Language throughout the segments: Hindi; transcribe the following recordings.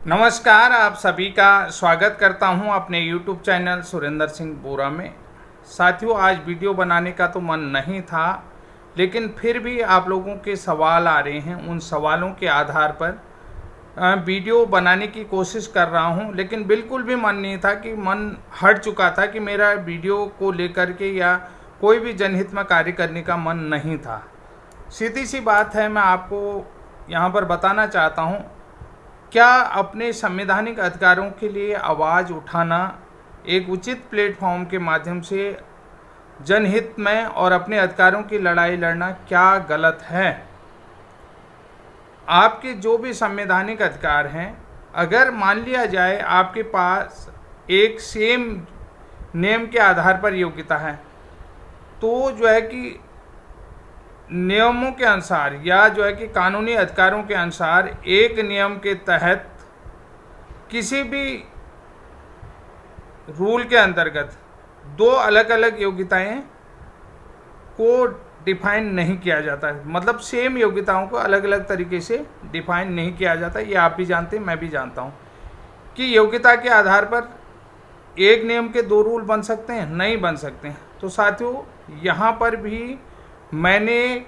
नमस्कार, आप सभी का स्वागत करता हूं अपने YouTube चैनल सुरेंद्र सिंह बोरा में। साथियों, आज वीडियो बनाने का तो मन नहीं था, लेकिन फिर भी आप लोगों के सवाल आ रहे हैं। उन सवालों के आधार पर वीडियो बनाने की कोशिश कर रहा हूं, लेकिन बिल्कुल भी मन नहीं था कि मन हट चुका था कि मेरा वीडियो को लेकर के या कोई भी जनहित में कार्य करने का मन नहीं था। सीधी सी बात है, मैं आपको यहाँ पर बताना चाहता हूँ, क्या अपने संवैधानिक अधिकारों के लिए आवाज़ उठाना एक उचित प्लेटफॉर्म के माध्यम से जनहित में और अपने अधिकारों की लड़ाई लड़ना क्या गलत है? आपके जो भी संवैधानिक अधिकार हैं, अगर मान लिया जाए आपके पास एक सेम नेम के आधार पर योग्यता है, तो जो है कि नियमों के अनुसार या जो है कि कानूनी अधिकारों के अनुसार एक नियम के तहत किसी भी रूल के अंतर्गत दो अलग अलग योग्यताएं को डिफाइन नहीं किया जाता है। मतलब सेम योग्यताओं को अलग अलग तरीके से डिफाइन नहीं किया जाता। ये आप भी जानते हैं, मैं भी जानता हूँ कि योग्यता के आधार पर एक नियम के दो रूल बन सकते हैं, नहीं बन सकते हैं। तो साथियों, यहाँ पर भी मैंने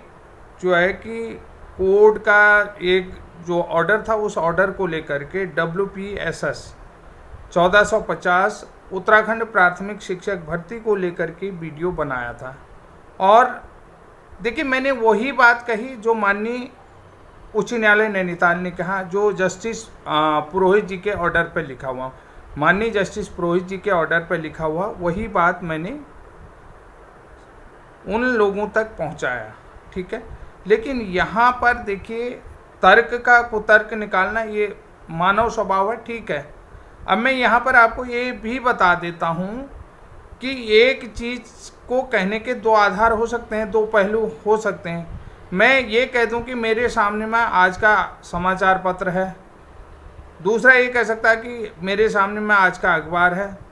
जो है कि कोर्ट का एक जो ऑर्डर था, उस ऑर्डर को लेकर के WPSS 1450 उत्तराखंड प्राथमिक शिक्षक भर्ती को लेकर के वीडियो बनाया था। और देखिए, मैंने वही बात कही जो माननीय उच्च न्यायालय नैनीताल ने कहा, जो जस्टिस पुरोहित जी के ऑर्डर पर लिखा हुआ, माननीय जस्टिस पुरोहित जी के ऑर्डर पर लिखा हुआ वही बात मैंने उन लोगों तक पहुंचाया। ठीक है, लेकिन यहाँ पर देखिए, तर्क का कुतर्क निकालना ये मानव स्वभाव है। ठीक है, अब मैं यहाँ पर आपको ये भी बता देता हूँ कि एक चीज़ को कहने के दो आधार हो सकते हैं, दो पहलू हो सकते हैं। मैं ये कह दूँ कि मेरे सामने में आज का समाचार पत्र है, दूसरा ये कह सकता है कि मेरे सामने में आज का अखबार है,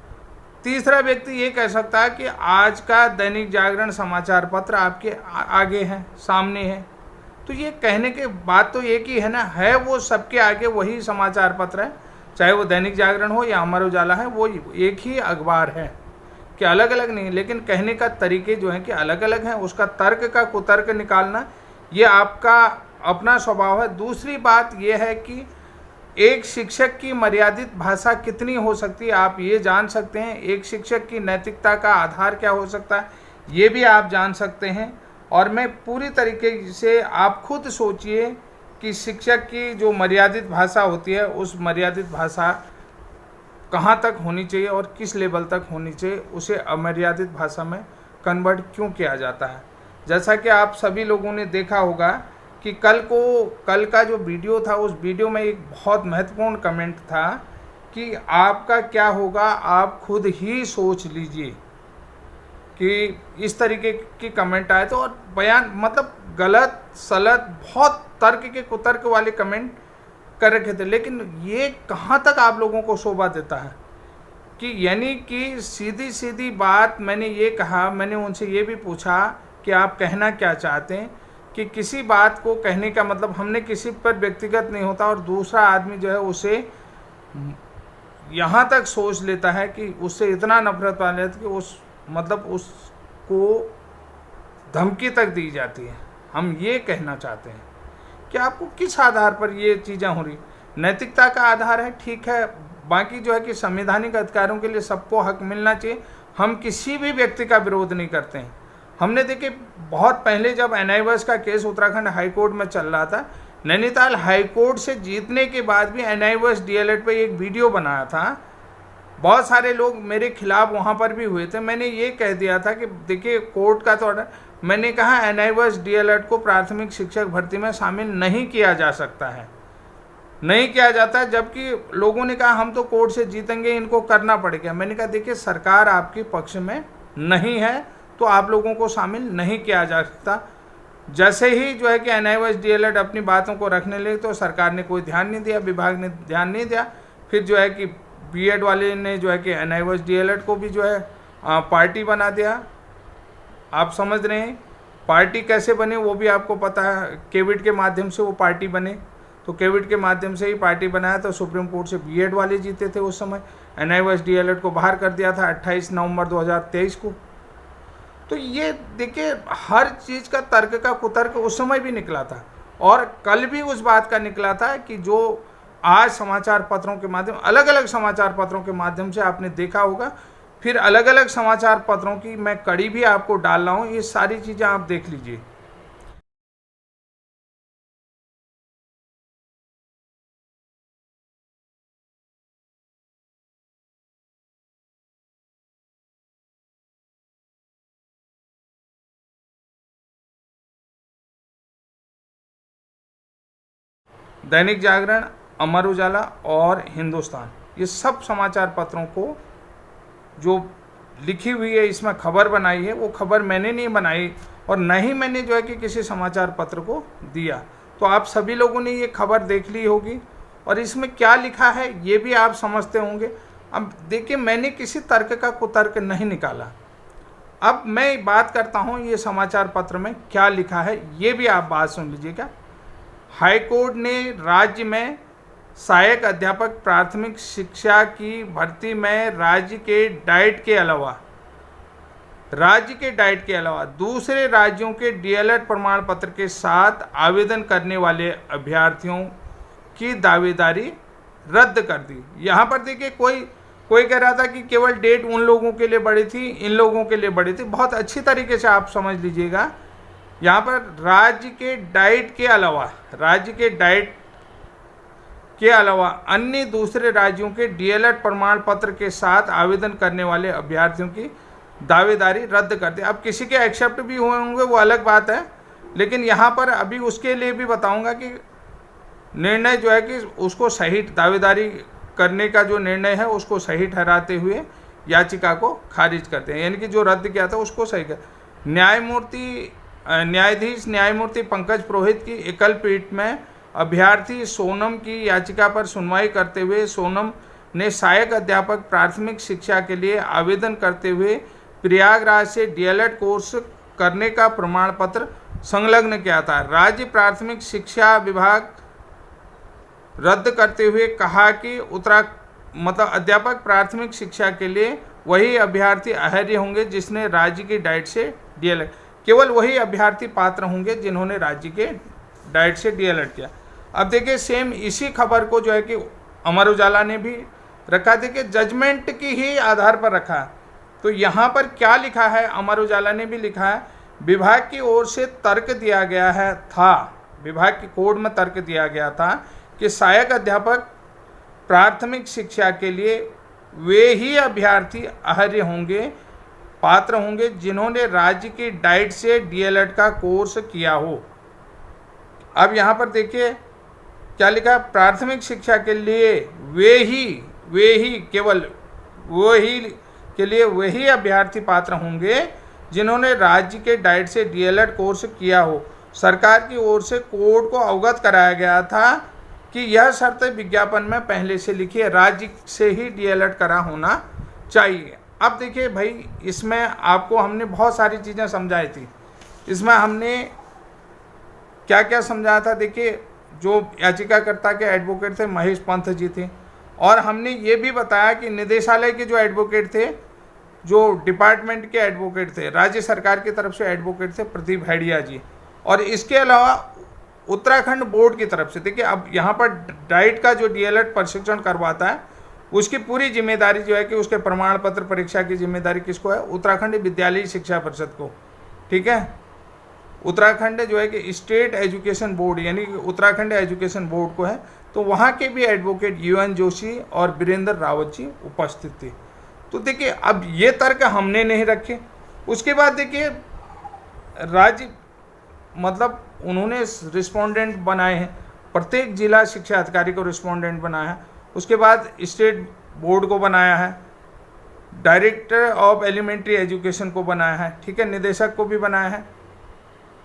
तीसरा व्यक्ति ये कह सकता है कि आज का दैनिक जागरण समाचार पत्र आपके आगे है, सामने है। तो ये कहने के बात तो एक ही है ना, है वो सबके आगे वही समाचार पत्र है, चाहे वो दैनिक जागरण हो या अमर उजाला है, वो एक ही अखबार है, कि अलग अलग नहीं। लेकिन कहने का तरीके जो हैं कि अलग अलग हैं, उसका तर्क का कुतर्क निकालना ये आपका अपना स्वभाव है। दूसरी बात ये है कि एक शिक्षक की मर्यादित भाषा कितनी हो सकती है, आप ये जान सकते हैं। एक शिक्षक की नैतिकता का आधार क्या हो सकता है, ये भी आप जान सकते हैं। और मैं पूरी तरीके से, आप खुद सोचिए कि शिक्षक की जो मर्यादित भाषा होती है, उस मर्यादित भाषा कहाँ तक होनी चाहिए और किस लेवल तक होनी चाहिए, उसे अमर्यादित भाषा में कन्वर्ट क्यों किया जाता है। जैसा कि आप सभी लोगों ने देखा होगा कि कल का जो वीडियो था, उस वीडियो में एक बहुत महत्वपूर्ण कमेंट था कि आपका क्या होगा, आप खुद ही सोच लीजिए। कि इस तरीके की कमेंट आए तो, और बयान मतलब गलत सलत बहुत तर्क के कुतर्क वाले कमेंट कर रखे थे। लेकिन ये कहाँ तक आप लोगों को शोभा देता है कि यानी कि सीधी सीधी बात मैंने ये कहा, मैंने उनसे ये भी पूछा कि आप कहना क्या चाहते हैं, कि किसी बात को कहने का मतलब हमने किसी पर व्यक्तिगत नहीं होता, और दूसरा आदमी जो है उसे यहाँ तक सोच लेता है कि उससे इतना नफरत पा लेता है कि उसको धमकी तक दी जाती है। हम ये कहना चाहते हैं कि आपको किस आधार पर ये चीज़ें हो रही। नैतिकता का आधार है, ठीक है, बाकी जो है कि संवैधानिक अधिकारों के लिए सबको हक मिलना चाहिए। हम किसी भी व्यक्ति का विरोध नहीं करते हैं। हमने देखिए, बहुत पहले जब NIVS का केस उत्तराखंड हाई कोर्ट में चल रहा था, नैनीताल हाई कोर्ट से जीतने के बाद भी NIVS DLED पे एक वीडियो बनाया था। बहुत सारे लोग मेरे खिलाफ वहाँ पर भी हुए थे। मैंने ये कह दिया था कि देखिए, कोर्ट का तो ऑर्डर, मैंने कहा NIVS DLED को प्राथमिक शिक्षक भर्ती में शामिल नहीं किया जा सकता है, नहीं किया जाता। जबकि लोगों ने कहा हम तो कोर्ट से जीतेंगे, इनको करना पड़ेगा। मैंने कहा देखिए, सरकार आपके पक्ष में नहीं है तो आप लोगों को शामिल नहीं किया जा सकता। जैसे ही जो है कि NIVS DLED अपनी बातों को रखने लगे तो सरकार ने कोई ध्यान नहीं दिया, विभाग ने ध्यान नहीं दिया। फिर जो है कि BED वाले ने जो है कि NIVS DLED को भी जो है पार्टी बना दिया। आप समझ रहे हैं पार्टी कैसे बने, वो भी आपको पता है, केविट के माध्यम से वो पार्टी बने। तो केविट के माध्यम से ही पार्टी बनाया, तो सुप्रीम कोर्ट से बीएड वाले जीते थे उस समय। एनआईओएस डीएलएड को बाहर कर दिया था 28 नवंबर 2023 को। तो ये देखिए हर चीज़ का तर्क का कुतर्क उस समय भी निकला था, और कल भी उस बात का निकला था कि जो आज समाचार पत्रों के माध्यम, अलग अलग समाचार पत्रों के माध्यम से आपने देखा होगा, फिर अलग अलग समाचार पत्रों की मैं कड़ी भी आपको डाल रहा हूँ, ये सारी चीज़ें आप देख लीजिए। दैनिक जागरण, अमर उजाला और हिंदुस्तान, ये सब समाचार पत्रों को जो लिखी हुई है इसमें खबर बनाई है, वो खबर मैंने नहीं बनाई और न ही मैंने जो है कि किसी समाचार पत्र को दिया। तो आप सभी लोगों ने ये खबर देख ली होगी और इसमें क्या लिखा है ये भी आप समझते होंगे। अब देखिए मैंने किसी तर्क का कुतर्क नहीं निकाला। अब मैं बात करता हूँ ये समाचार पत्र में क्या लिखा है, ये भी आप बात सुन लीजिएगा। हाईकोर्ट ने राज्य में सहायक अध्यापक प्राथमिक शिक्षा की भर्ती में राज्य के डाइट के अलावा दूसरे राज्यों के डीएलएड प्रमाण पत्र के साथ आवेदन करने वाले अभ्यर्थियों की दावेदारी रद्द कर दी। यहाँ पर देखिए कोई कह रहा था कि केवल डेट उन लोगों के लिए बढ़ी थी, इन लोगों के लिए बढ़ी थी। बहुत अच्छी तरीके से आप समझ लीजिएगा, यहाँ पर राज्य के डाइट के अलावा अन्य दूसरे राज्यों के डीएलएड प्रमाण पत्र के साथ आवेदन करने वाले अभ्यर्थियों की दावेदारी रद्द कर दी। अब किसी के एक्सेप्ट भी हुए होंगे वो अलग बात है, लेकिन यहाँ पर अभी उसके लिए भी बताऊंगा कि निर्णय जो है कि उसको सही, दावेदारी करने का जो निर्णय है उसको सही ठहराते हुए याचिका को खारिज करते हैं, यानी कि जो रद्द किया था उसको सही कर। न्यायमूर्ति पंकज पुरोहित की एकल पीठ में अभ्यर्थी सोनम की याचिका पर सुनवाई करते हुए सोनम ने सहायक अध्यापक प्राथमिक शिक्षा के लिए आवेदन करते हुए प्रयागराज से डीएलएड कोर्स करने का प्रमाण पत्र संलग्न किया था। राज्य प्राथमिक शिक्षा विभाग रद्द करते हुए कहा कि अध्यापक प्राथमिक शिक्षा के लिए वही अभ्यर्थी अहर्य होंगे जिसने राज्य की डाइट से डीएलएड, केवल वही अभ्यर्थी पात्र होंगे जिन्होंने राज्य के डाइट से डीएलएड किया। अब देखिए सेम इसी खबर को जो है कि अमर उजाला ने भी रखा, देखिए जजमेंट की ही आधार पर रखा। तो यहाँ पर क्या लिखा है, अमर उजाला ने भी लिखा है, विभाग की ओर से तर्क दिया गया विभाग की कोर्ट में तर्क दिया गया था कि सहायक अध्यापक प्राथमिक शिक्षा के लिए वे ही अभ्यर्थी अहर्य होंगे, पात्र होंगे जिन्होंने राज्य की डाइट से डीएलएड का कोर्स किया हो। अब यहाँ पर देखिए क्या लिखा, प्राथमिक शिक्षा के लिए वही अभ्यर्थी पात्र होंगे जिन्होंने राज्य के डाइट से डीएलएड कोर्स किया हो। सरकार की ओर से कोर्ट को अवगत कराया गया था कि यह शर्त विज्ञापन में पहले से लिखी है, राज्य से ही डीएलएड करा होना चाहिए। अब देखिए भाई इसमें आपको हमने बहुत सारी चीज़ें समझाई थी। इसमें हमने क्या क्या समझाया था, देखिए जो याचिकाकर्ता के एडवोकेट थे महेश पंत जी थे, और हमने ये भी बताया कि निदेशालय के जो एडवोकेट थे, जो डिपार्टमेंट के एडवोकेट थे, राज्य सरकार की तरफ से एडवोकेट थे प्रदीप हैडिया जी, और इसके अलावा उत्तराखंड बोर्ड की तरफ से। देखिए अब यहाँ पर डाइट का जो डीएलएड प्रशिक्षण करवाता है उसकी पूरी जिम्मेदारी जो है कि उसके प्रमाण पत्र परीक्षा की जिम्मेदारी किसको है, उत्तराखंड विद्यालय शिक्षा परिषद को, ठीक है। उत्तराखंड जो है कि स्टेट एजुकेशन बोर्ड यानी कि उत्तराखंड एजुकेशन बोर्ड को है। तो वहाँ के भी एडवोकेट यूएन जोशी और वीरेंद्र रावत जी उपस्थित थे। तो देखिए अब ये तर्क हमने नहीं रखे। उसके बाद देखिए राज्य उन्होंने रिस्पोंडेंट बनाए हैं, प्रत्येक जिला शिक्षा अधिकारी को रिस्पोंडेंट बनाया है। उसके बाद स्टेट बोर्ड को बनाया है, डायरेक्टर ऑफ एलिमेंट्री एजुकेशन को बनाया है, ठीक है, निदेशक को भी बनाया है।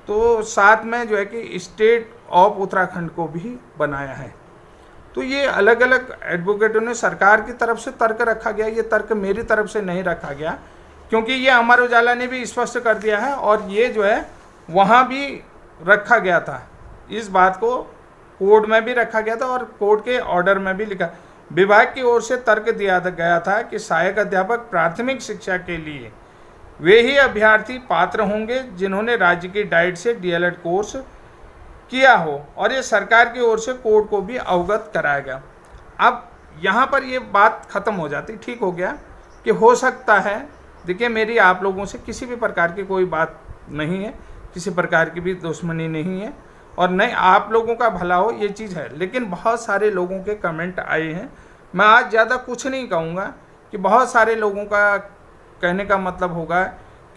तो साथ में जो है कि स्टेट ऑफ उत्तराखंड को भी बनाया है। तो ये अलग अलग एडवोकेटों ने, सरकार की तरफ से तर्क रखा गया, ये तर्क मेरी तरफ से नहीं रखा गया, क्योंकि ये अमर उजाला ने भी स्पष्ट कर दिया है और ये जो है वहाँ भी रखा गया था। इस बात को कोड में भी रखा गया था और कोर्ट के ऑर्डर में भी लिखा, विभाग की ओर से तर्क दिया गया था कि सहायक अध्यापक प्राथमिक शिक्षा के लिए वे ही अभ्यर्थी पात्र होंगे जिन्होंने राज्य की डाइट से डीएलएड कोर्स किया हो, और ये सरकार की ओर से कोर्ट को भी अवगत कराया गया। अब यहाँ पर ये बात खत्म हो जाती, ठीक हो गया कि हो सकता है, देखिए मेरी आप लोगों से किसी भी प्रकार की कोई बात नहीं है, किसी प्रकार की भी दुश्मनी नहीं है, और नहीं आप लोगों का भला हो ये चीज़ है, लेकिन बहुत सारे लोगों के कमेंट आए हैं। मैं आज ज़्यादा कुछ नहीं कहूँगा कि बहुत सारे लोगों का कहने का मतलब होगा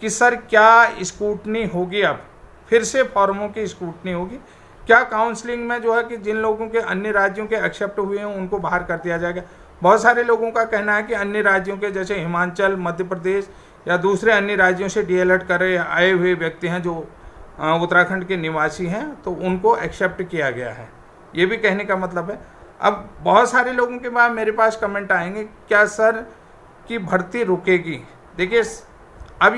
कि सर क्या स्क्रूटनी होगी, अब फिर से फॉर्मों की स्क्रूटनी होगी क्या, काउंसलिंग में जो है कि जिन लोगों के अन्य राज्यों के एक्सेप्ट हुए हैं उनको बाहर कर दिया जाएगा। बहुत सारे लोगों का कहना है कि अन्य राज्यों के जैसे हिमाचल, मध्य प्रदेश या दूसरे अन्य राज्यों से डीएलएड करे आए हुए व्यक्ति हैं जो उत्तराखंड के निवासी हैं, तो उनको एक्सेप्ट किया गया है, ये भी कहने का मतलब है। अब बहुत सारे लोगों के बाद मेरे पास कमेंट आएंगे क्या सर की भर्ती रुकेगी। देखिए अब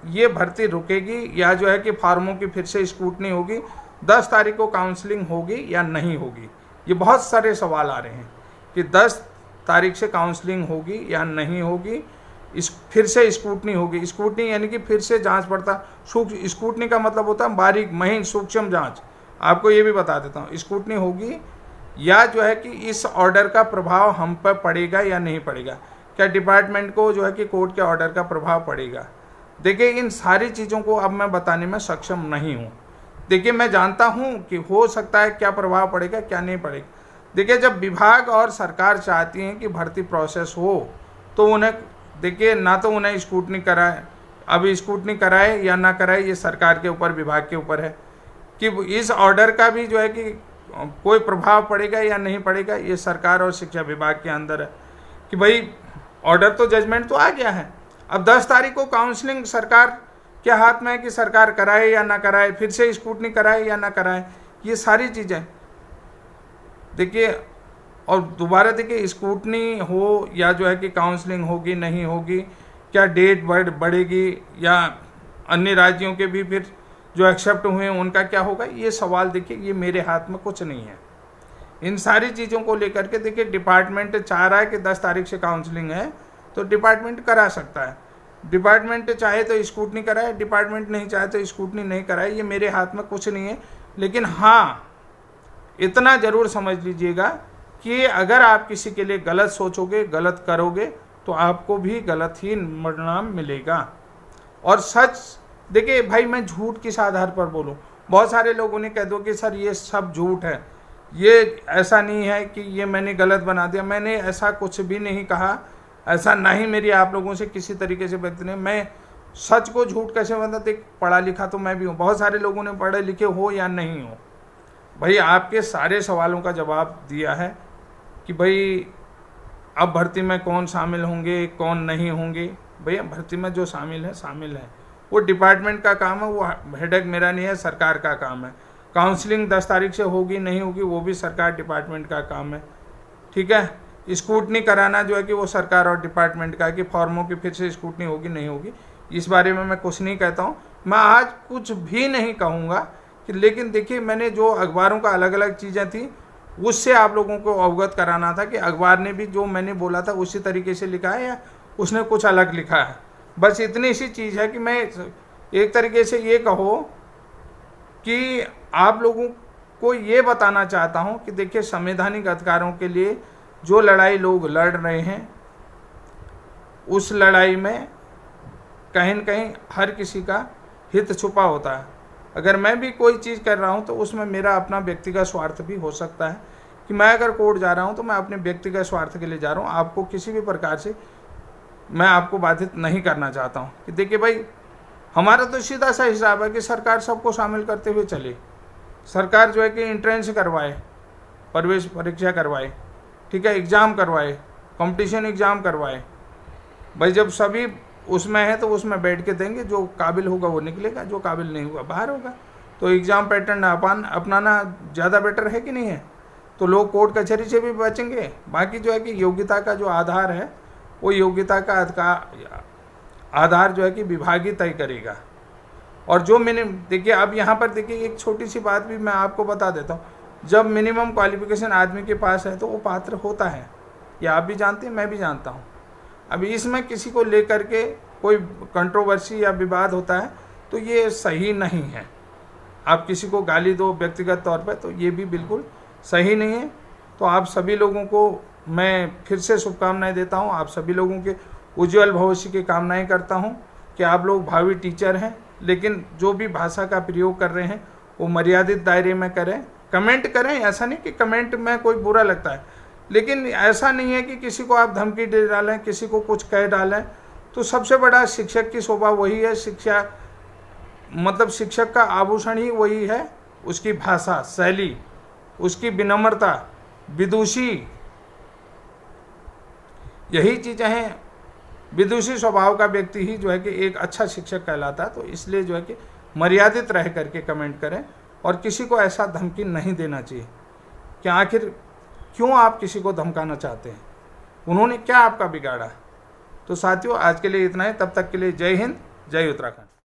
ये भर्ती रुकेगी या जो है कि फार्मों की फिर से स्क्रूटनी होगी, 10 तारीख को काउंसलिंग होगी या नहीं होगी, ये बहुत सारे सवाल आ रहे हैं कि 10 तारीख से काउंसलिंग होगी या नहीं होगी, फिर से स्क्रूटनी होगी। स्क्रूटनी यानी कि फिर से जांच पड़ताल, स्क्रूटनी का मतलब होता है बारीक महीन सूक्ष्म जांच। आपको ये भी बता देता हूँ, स्क्रूटनी होगी या जो है कि इस ऑर्डर का प्रभाव हम पर पड़ेगा या नहीं पड़ेगा, क्या डिपार्टमेंट को जो है कि कोर्ट के ऑर्डर का प्रभाव पड़ेगा। देखिए इन सारी चीज़ों को अब मैं बताने में सक्षम नहीं हूँ। देखिए मैं जानता हूँ कि हो सकता है क्या प्रभाव पड़ेगा क्या नहीं पड़ेगा। देखिए जब विभाग और सरकार चाहती हैं कि भर्ती प्रोसेस हो तो उन्हें, देखिए ना तो उन्हें स्क्रूटनी कराए, अब स्क्रूटनी कराए या ना कराए ये सरकार के ऊपर, विभाग के ऊपर है कि इस ऑर्डर का भी जो है कि कोई प्रभाव पड़ेगा या नहीं पड़ेगा, ये सरकार और शिक्षा विभाग के अंदर है कि भाई ऑर्डर तो, जजमेंट तो आ गया है। अब 10 तारीख को काउंसलिंग सरकार के हाथ में है कि सरकार कराए या ना कराए, फिर से स्क्रूटनी कराए या ना कराए, ये सारी चीज़ें देखिए। और दोबारा देखिए स्क्रूटनी हो या जो है कि काउंसलिंग होगी नहीं होगी, क्या डेट बढ़ेगी या अन्य राज्यों के भी फिर जो एक्सेप्ट हुए हैं उनका क्या होगा, ये सवाल देखिए ये मेरे हाथ में कुछ नहीं है। इन सारी चीज़ों को लेकर के देखिए डिपार्टमेंट चाह रहा है कि 10 तारीख से काउंसलिंग है तो डिपार्टमेंट करा सकता है, डिपार्टमेंट चाहे तो स्क्रूटनी कराए, डिपार्टमेंट नहीं चाहे तो स्क्रूटनी नहीं कराए, ये मेरे हाथ में कुछ नहीं है। लेकिन हाँ इतना ज़रूर समझ लीजिएगा कि अगर आप किसी के लिए गलत सोचोगे, गलत करोगे तो आपको भी गलत ही परिणाम मिलेगा। और सच देखिए भाई, मैं झूठ किस आधार पर बोलूं, बहुत सारे लोगों ने कह दो कि सर ये सब झूठ है, ये ऐसा नहीं है कि ये मैंने गलत बना दिया, मैंने ऐसा कुछ भी नहीं कहा, ऐसा ना ही मेरी आप लोगों से किसी तरीके से व्यक्ति ने, मैं सच को झूठ कैसे बता, देख पढ़ा लिखा तो मैं भी हूँ, बहुत सारे लोगों ने पढ़े लिखे हो या नहीं हो, भाई आपके सारे सवालों का जवाब दिया है कि भाई अब भर्ती में कौन शामिल होंगे कौन नहीं होंगे। भैया भर्ती में जो शामिल है वो डिपार्टमेंट का काम है, वो हेडेक मेरा नहीं है, सरकार का काम है। काउंसलिंग 10 तारीख से होगी नहीं होगी वो भी सरकार डिपार्टमेंट का काम है, ठीक है। स्क्रूटनी कराना जो है कि वो सरकार और डिपार्टमेंट का है कि फॉर्मों की फिर से स्क्रूटनी होगी नहीं होगी, इस बारे में मैं कुछ नहीं कहता हूँ, मैं आज कुछ भी नहीं कहूँगा कि, लेकिन देखिए मैंने जो अखबारों का अलग अलग चीज़ें थी उससे आप लोगों को अवगत कराना था कि अखबार ने भी जो मैंने बोला था उसी तरीके से लिखा है या उसने कुछ अलग लिखा है, बस इतनी सी चीज़ है कि मैं एक तरीके से ये कहो कि आप लोगों को ये बताना चाहता हूँ कि देखिए संवैधानिक अधिकारों के लिए जो लड़ाई लोग लड़ रहे हैं उस लड़ाई में कहीं न कहीं हर किसी का हित छुपा होता है। अगर मैं भी कोई चीज़ कर रहा हूँ तो उसमें मेरा अपना व्यक्तिगत स्वार्थ भी हो सकता है कि मैं अगर कोर्ट जा रहा हूँ तो मैं अपने व्यक्तिगत स्वार्थ के लिए जा रहा हूँ, आपको किसी भी प्रकार से मैं आपको बाधित नहीं करना चाहता हूँ कि देखिए भाई हमारा तो सीधा सा हिसाब है कि सरकार सबको शामिल करते हुए चले, सरकार जो है कि एंट्रेंस करवाए, प्रवेश परीक्षा करवाए, ठीक है, एग्ज़ाम करवाए, कंपटीशन एग्ज़ाम करवाए, भाई जब सभी उसमें है तो उसमें बैठ के देंगे, जो काबिल होगा वो निकलेगा, जो काबिल नहीं हुआ बाहर होगा। तो एग्ज़ाम पैटर्न अपनाना ज़्यादा बेटर है कि नहीं है, तो लोग कोर्ट कचहरी से भी बचेंगे। बाकी जो है कि योग्यता का जो आधार है वो योग्यता का आधार जो है कि विभाग ही तय करेगा। और जो मैंने देखिए अब यहाँ पर देखिए एक छोटी सी बात भी मैं आपको बता देता हूँ, जब मिनिमम क्वालिफिकेशन आदमी के पास है तो वो पात्र होता है। ये आप भी जानते हैं, मैं भी जानता हूँ। अभी इसमें किसी को लेकर के कोई कंट्रोवर्सी या विवाद होता है तो ये सही नहीं है। आप किसी को गाली दो व्यक्तिगत तौर पर, तो ये भी बिल्कुल सही नहीं है। तो आप सभी लोगों को मैं फिर से शुभकामनाएं देता हूँ। आप सभी लोगों के उज्जवल भविष्य की कामनाएं करता हूँ कि आप लोग भावी टीचर हैं, लेकिन जो भी भाषा का प्रयोग कर रहे हैं वो मर्यादित दायरे में करें। कमेंट करें, ऐसा नहीं कि कमेंट में कोई बुरा लगता है, लेकिन ऐसा नहीं है कि किसी को आप धमकी दे डालें, किसी को कुछ कह डालें। तो सबसे बड़ा शिक्षक की शोभा वही है, शिक्षा मतलब शिक्षक का आभूषण ही वही है, उसकी भाषा शैली, उसकी विनम्रता, विदुषी, यही चीज़ें हैं। विदुषी स्वभाव का व्यक्ति ही जो है कि एक अच्छा शिक्षक कहलाता है। तो इसलिए जो है कि मर्यादित रह करके कमेंट करें और किसी को ऐसा धमकी नहीं देना चाहिए कि आखिर क्यों आप किसी को धमकाना चाहते हैं, उन्होंने क्या आपका बिगाड़ा। तो साथियों, आज के लिए इतना ही। तब तक के लिए जय हिंद, जय उत्तराखंड।